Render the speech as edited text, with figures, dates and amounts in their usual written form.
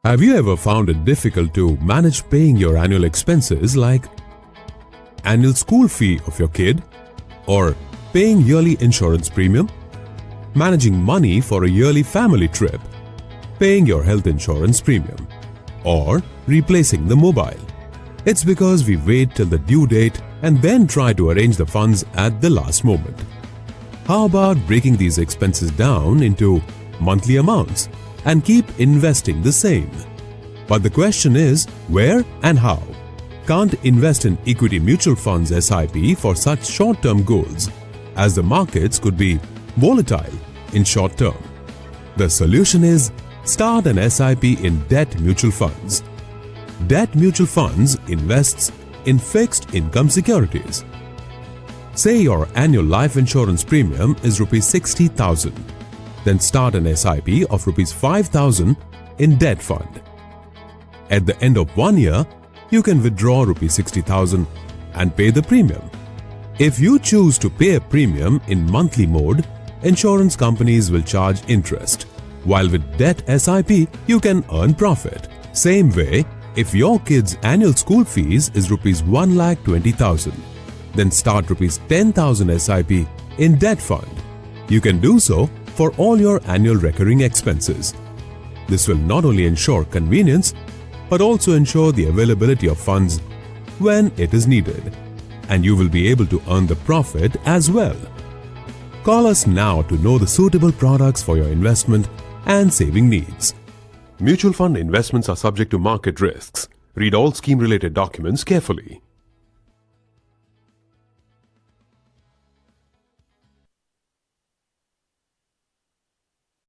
Have you ever found it difficult to manage paying your annual expenses like annual school fee of your kid, or paying yearly insurance premium, managing money for a yearly family trip, paying your health insurance premium, or replacing the mobile? It's because we wait till the due date and then try to arrange the funds at the last moment. How about breaking these expenses down into monthly amounts and keep investing the same? But the question is, where and how? Can't invest in equity mutual funds SIP for such short-term goals, as the markets could be volatile in short term. The solution is start an SIP in debt mutual funds. Debt mutual funds invests in fixed income securities. Say your annual life insurance premium is Rs 60,000. Then start an SIP of Rs 5,000 in debt fund. At the end of 1 year, you can withdraw Rs 60,000 and pay the premium. If you choose to pay a premium in monthly mode, insurance companies will charge interest, while with debt SIP, you can earn profit. Same way, if your kid's annual school fees is Rs 1,20,000, then start Rs 10,000 SIP in debt fund. You can do so for all your annual recurring expenses. This will not only ensure convenience, but also ensure the availability of funds when it is needed, and you will be able to earn the profit as well. Call us now to know the suitable products for your investment and saving needs. Mutual fund investments are subject to market risks. Read all scheme-related documents carefully.